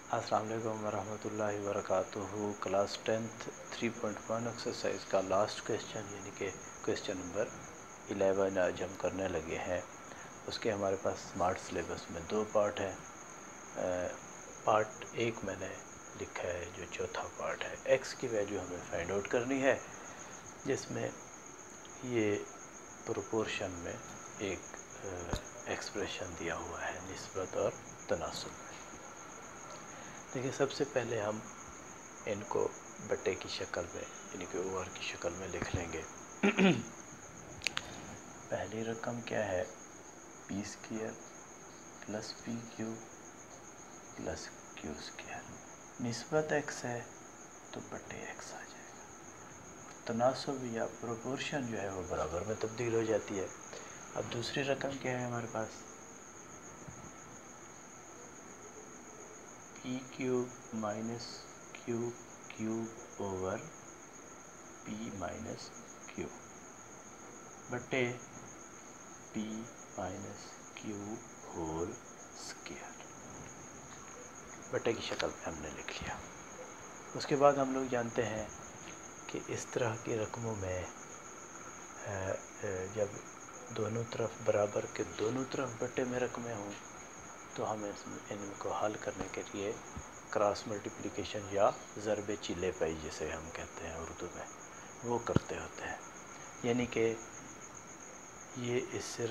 अस्सलाम वालेकुम वरहमतुल्लाहि वबरकातुहू। क्लास 10th 3.1 एक्सरसाइज का लास्ट क्वेश्चन यानी कि क्वेश्चन नंबर 11 आज हम करने लगे हैं। उसके हमारे पास स्मार्ट सिलेबस में दो पार्ट हैं। पार्ट एक मैंने लिखा है जो चौथा पार्ट है, एक्स की वैल्यू हमें फाइंड आउट करनी है, जिसमें ये प्रोपोर्शन में एक एक्सप्रेशन दिया हुआ है निस्बत और तनासुब में। देखिए, सबसे पहले हम इनको बट्टे की शक्ल में यानी कि ओवर की शक्ल में लिख लेंगे। पहली रकम क्या है, P square plus P Q plus Q square. निस्बत एक्स है तो बट्टे एक्स आ जाएगा। तनासुब या प्रोपोर्शन जो है वो बराबर में तब्दील हो जाती है। अब दूसरी रकम क्या है हमारे पास, P cube minus Q cube over P minus Q बटे P minus Q whole square. बटे की शक्ल में हमने लिख लिया। उसके बाद हम लोग जानते हैं कि इस तरह की रकमों में जब दोनों तरफ बराबर के दोनों तरफ बटे में रकमें हों तो हम इनको हल करने के लिए क्रॉस मल्टीप्लिकेशन या ज़रबे चिले पाई जिसे हम कहते हैं उर्दू में, वो करते होते हैं। यानी कि ये इससे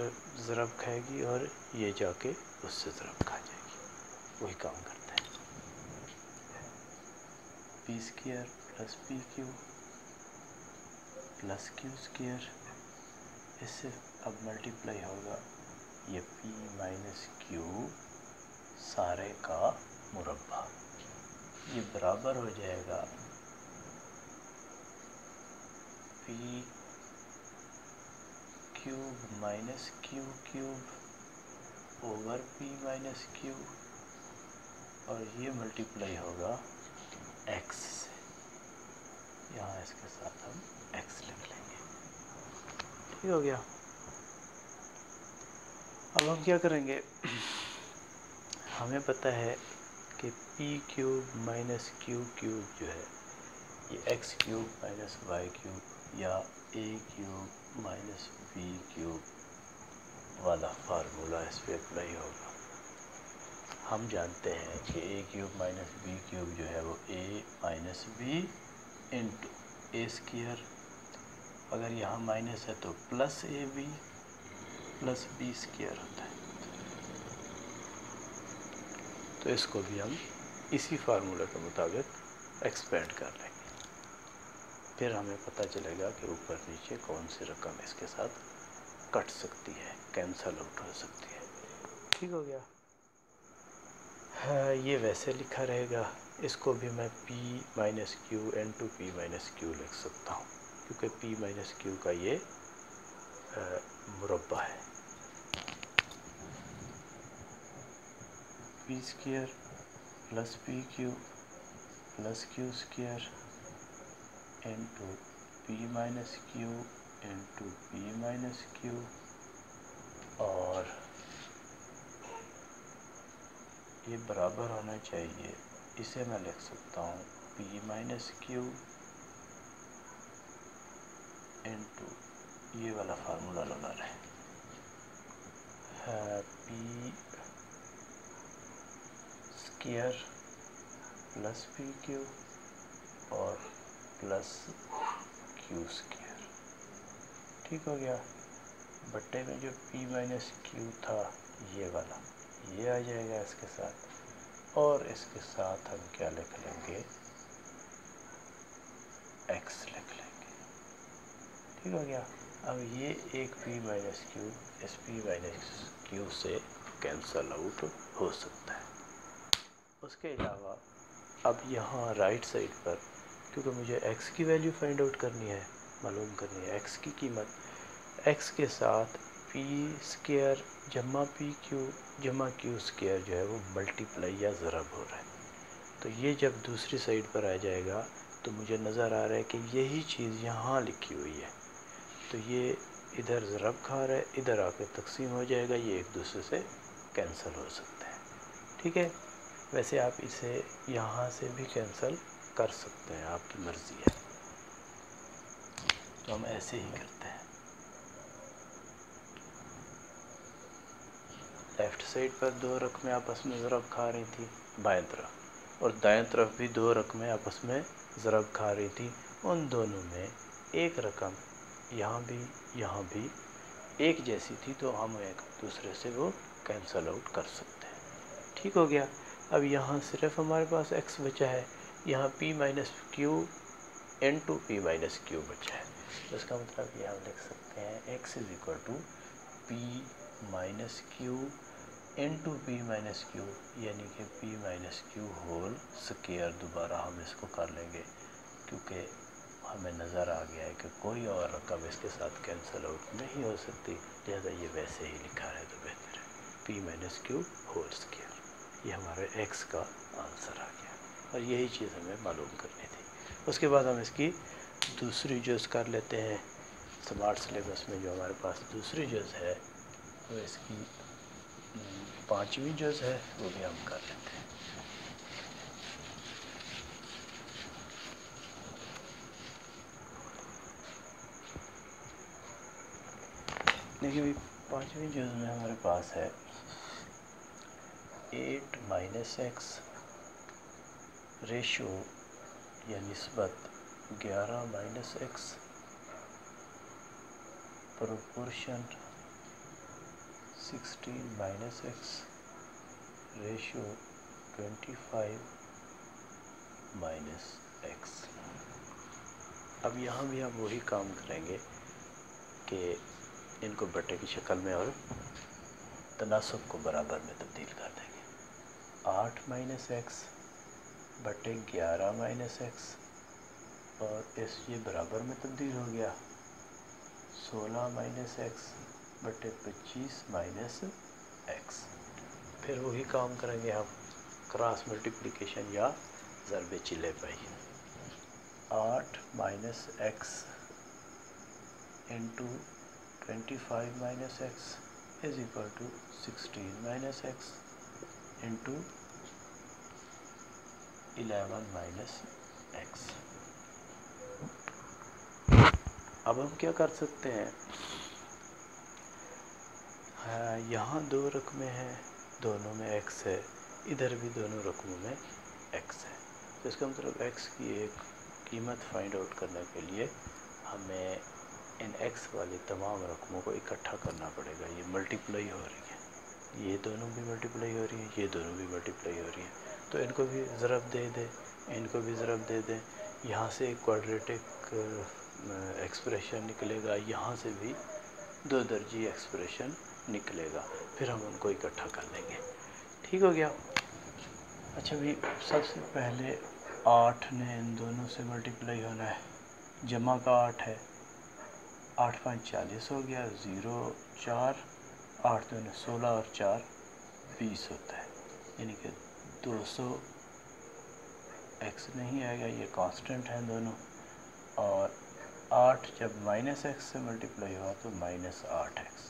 ज़रब खाएगी और ये जाके उससे ज़रब खा जाएगी, वही काम करते हैं। P square plus P Q plus Q square, इससे अब मल्टीप्लाई होगा ये पी माइनस क्यू सारे का मुरब्बा, ये बराबर हो जाएगा P cube minus Q cube over P minus Q, और ये मल्टीप्लाई होगा एक्स से। यहाँ इसके साथ हम एक्स लिख लेंगे। ठीक हो गया। अब हम क्या करेंगे, हमें पता है कि p cube minus Q cube जो है ये x cube minus y cube या a cube minus b cube वाला फार्मूला इस पर अप्लाई होगा। हम जानते हैं कि a cube minus b cube जो है वो a minus b into a square, अगर यहाँ माइनस है तो plus a b plus b square होता है। तो इसको भी हम इसी फार्मूले के मुताबिक एक्सपेंड कर लेंगे। फिर हमें पता चलेगा कि ऊपर नीचे कौन सी रकम इसके साथ कट सकती है, कैंसल आउट हो सकती है। ठीक हो गया। ये वैसे लिखा रहेगा, इसको भी मैं p minus q into p minus Q लिख सकता हूँ, क्योंकि p माइनस क्यू का ये मुरब्बा है। P square plus P Q plus Q square into p minus q into p minus Q, और ये बराबर होना चाहिए, इसे मैं लिख सकता हूँ पी माइनस क्यू इंटू, ये वाला फार्मूला लगा रहे हैं, P square plus P Q और प्लस क्यू स्क्वायर। ठीक हो गया। बट्टे में जो p माइनस क्यू था ये वाला, ये आ जाएगा इसके साथ, और इसके साथ हम क्या लिख लेंगे, x लिख लेंगे। ठीक हो गया। अब ये एक p माइनस क्यू इस p माइनस क्यू से कैंसल आउट हो सकता है। उसके अलावा अब यहाँ राइट साइड पर, क्योंकि मुझे x की वैल्यू फाइंड आउट करनी है, मालूम करनी है x की कीमत, x के साथ पी स्क्वायर जमा पी क्यू जमा क्यू स्क्वायर जो है वो मल्टीप्लाई या ज़रब हो रहा है। तो ये जब दूसरी साइड पर आ जाएगा तो मुझे नज़र आ रहा है कि यही चीज़ यहाँ लिखी हुई है, तो ये इधर ज़रब खा रहा है, इधर आकर तकसीम हो जाएगा, ये एक दूसरे से कैंसिल हो सकते हैं। ठीक है। वैसे आप इसे यहाँ से भी कैंसिल कर सकते हैं, आपकी मर्ज़ी है। तो हम ऐसे ही करते हैं। लेफ़्ट साइड पर दो रकमें आपस में ज़रब खा रही थी बाएं तरफ, और दाएं तरफ भी दो रकमें आपस में ज़रब खा रही थी। उन दोनों में एक रकम यहाँ भी एक जैसी थी, तो हम एक दूसरे से वो कैंसल आउट कर सकते हैं। ठीक हो गया। अब यहाँ सिर्फ हमारे पास x बचा है, यहाँ p minus q into p minus Q बचा है। तो इसका मतलब ये हम लिख सकते हैं x is equal to p minus q into p minus q, यानी कि p minus Q whole square. दोबारा हम इसको कर लेंगे क्योंकि हमें नज़र आ गया है कि कोई और रकम इसके साथ कैंसिल आउट नहीं हो सकती, लिहाजा ये वैसे ही लिखा है तो बेहतर है, p minus Q whole square. ये हमारे x का आंसर आ गया, और यही चीज़ हमें मालूम करनी थी। उसके बाद हम इसकी दूसरी जुज़ कर लेते हैं। स्मार्ट सिलेबस में जो हमारे पास दूसरी जुज़ है वो इसकी 5वीं जुज़ है, वो भी हम कर लेते हैं। देखिए भाई, 5वीं जुज़ में हमारे पास है 8 माइनस एक्स रेशो या निस्बत 11 minus x proportion 16 minus x ratio 25 minus x. अब यहाँ भी हम वही काम करेंगे कि इनको बटे की शक्ल में और तनासब को बराबर में तब्दील कर देंगे। 8 माइनस एक्स बटे 11 माइनस एक्स, और इस ये बराबर में तब्दील हो गया 16 माइनस एक्स बटे 25 माइनस एक्स। फिर वही काम करेंगे हम, क्रॉस मल्टीप्लिकेशन या ज़रबे चिले पाई। 8 minus x into 25 minus x is equal to 16 minus x into 11 minus x. अब हम क्या कर सकते हैं, यहाँ दो रकमें हैं, दोनों में x है, इधर भी दोनों रकमों में x है। तो इसका मतलब x की एक कीमत फाइंड आउट करने के लिए हमें इन x वाली तमाम रकमों को इकट्ठा करना पड़ेगा। ये मल्टीप्लाई हो रही है, ये दोनों भी मल्टीप्लाई हो रही है, ये दोनों भी मल्टीप्लाई हो रही है, तो इनको भी ज़रब दे दें, इनको भी ज़रब दे दें। यहाँ से एक क्वाड्रेटिक एक्सप्रेशन निकलेगा, यहाँ से भी दो दर्जी एक्सप्रेशन निकलेगा, फिर हम उनको इकट्ठा कर लेंगे। ठीक हो गया। अच्छा भाई, सबसे पहले 8 ने इन दोनों से मल्टीप्लाई होना है, जमा का 8 है, 8 5 40 हो गया, 0 4, 8 2 16 और 4 20 होता है, यानी कि 200 x नहीं आएगा, ये कांस्टेंट हैं दोनों। और 8 जब माइनस एक्स से मल्टीप्लाई हुआ तो माइनस 8x।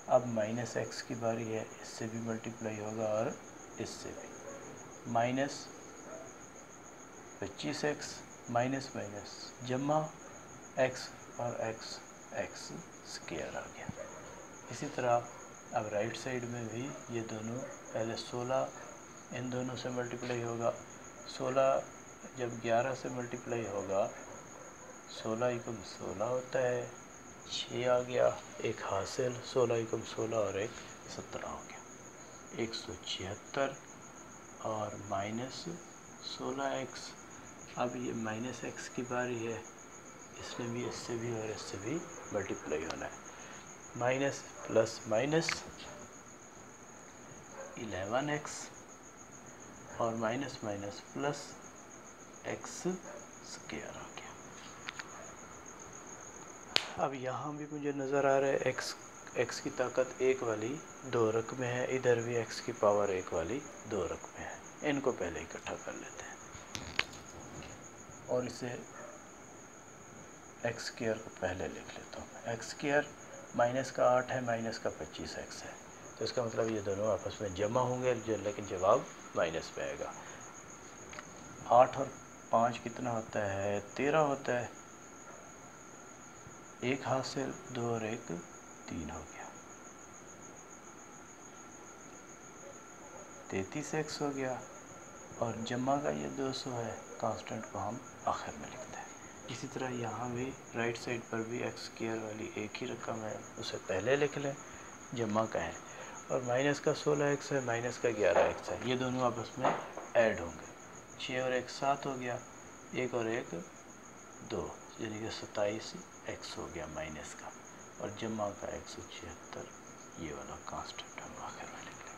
अब माइनस एक्स की बारी है, इससे भी मल्टीप्लाई होगा और इससे भी, माइनस 25x माइनस माइनस जमा x और x x स्क्वायर आ गया। इसी तरह अब राइट साइड में भी ये दोनों, पहले 16 इन दोनों से मल्टीप्लाई होगा, 16 जब 11 से मल्टीप्लाई होगा 16 एकम 16 होता है, 6 आ गया, एक हासिल, 16 एकम 16 और एक 17 हो गया, 176 और माइनस 16x। अब ये माइनस एक्स की बारी है, इसने भी इससे भी और इससे भी मल्टीप्लाई होना है, माइनस प्लस माइनस 11x और minus minus plus x square आ गया। अब यहाँ भी मुझे नज़र आ रहा है x की ताकत 1 वाली दो रकमें हैं, इधर भी x की पावर 1 वाली दो रकमें हैं, इनको पहले इकट्ठा कर लेते हैं और इसे x स्क्वायर को पहले लिख लेता हूँ। x स्क्वायर माइनस का 8 है, माइनस का 25x है, तो इसका मतलब ये दोनों आपस में जमा होंगे, लेकिन जवाब माइनस में आएगा। 8 और 5 कितना होता है? 13 होता है। एक हासिल, 2 और 1 3 हो गया, 33x हो गया। और जमा का ये 200 है, कांस्टेंट को हम आखिर में लिखते हैं। इसी तरह यहाँ भी राइट साइड पर भी एक्स स्क्वायर वाली एक ही रकम है, उसे पहले लिख लें, जमा का है। और माइनस का 16x है, माइनस का 11x है, ये दोनों आपस में ऐड होंगे। 6 और 1 7 हो गया, 1 और 1 2, यानी कि 27x हो गया माइनस का। और जमा का 176, ये वाला कांस्टेंट हम आखिर में लिख लें।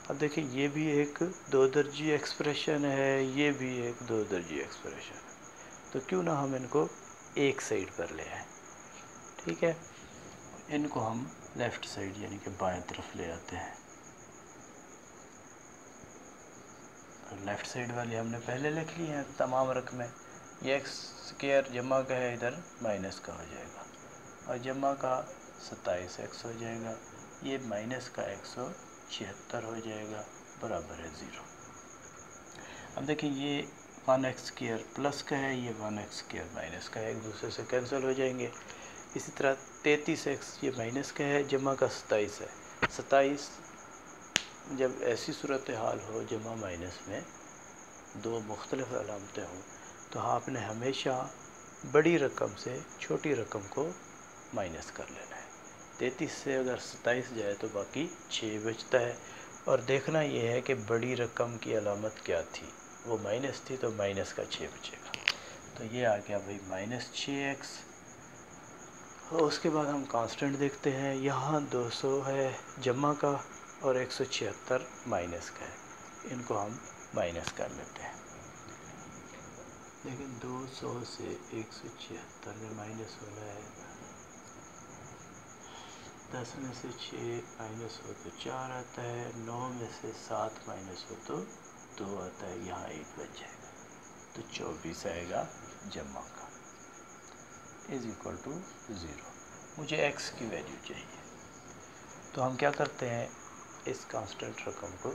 अब देखिए ये भी एक दो दर्जी एक्सप्रेशन है, ये भी एक दो दर्जी एक्सप्रेशन है, तो क्यों ना हम इनको एक साइड पर ले आए। ठीक है, इनको हम लेफ़्ट साइड यानी कि बाएं तरफ ले आते हैं। लेफ़्ट साइड वाली हमने पहले लिख ली है तमाम रकमें। ये एक्स स्क्वायर जमा का है, इधर माइनस का हो जाएगा, और जमा का 27x हो जाएगा, ये माइनस का 176 हो जाएगा, बराबर है 0। अब देखिए ये 1x स्क्वायर प्लस का है, ये 1x स्क्वायर माइनस का है, एक दूसरे से कैंसिल हो जाएंगे। इसी तरह 33x ये माइनस का है, जमा का 27 है। 27 जब ऐसी सूरत हाल हो जमा माइनस में दो मुख्तलिफ अलामतें हों, तो आपने हमेशा बड़ी रकम से छोटी रकम को माइनस कर लेना है। 33 से अगर 27 जाए तो बाकी 6 बचता है, और देखना यह है कि बड़ी रकम की अलामत क्या थी, वो माइनस थी, तो माइनस का 6 बचेगा। तो ये आ गया भाई -6x। और उसके बाद हम कांस्टेंट देखते हैं, यहाँ 200 है जमा का और 176 माइनस का है, इनको हम माइनस कर लेते हैं। लेकिन 200 से 176 में माइनस होना है, 10 में से 6 माइनस हो तो 4 आता है, 9 में से 7 माइनस हो तो 2 आता है, यहाँ 1 बच जाएगा, तो 24 आएगा जमा का, इज इक्वल टू 0। मुझे x की वैल्यू चाहिए, तो हम क्या करते हैं, इस कांस्टेंट रकम को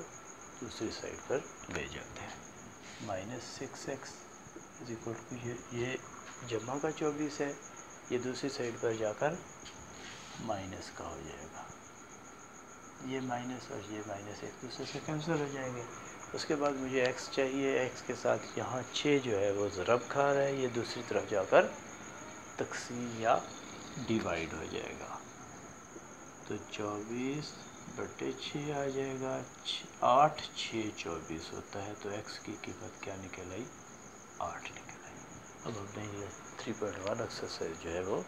दूसरी साइड पर ले जाते हैं। -6x इज इक्वल टू ये जमा का 24 है, ये दूसरी साइड पर जाकर माइनस का हो जाएगा, ये माइनस और ये माइनस एक दूसरे से कैंसिल हो जाएंगे। उसके बाद मुझे x चाहिए, x के साथ यहाँ 6 जो है वो ज़रब खा रहा है, ये दूसरी तरफ जाकर तकसीम या डिवाइड हो जाएगा, तो 24/6 आ जाएगा, 8 6 24 होता है, तो x की कीमत क्या निकल आई, 8 निकल आई। अब हमने ये 3.1 एक्सरसाइज जो है वो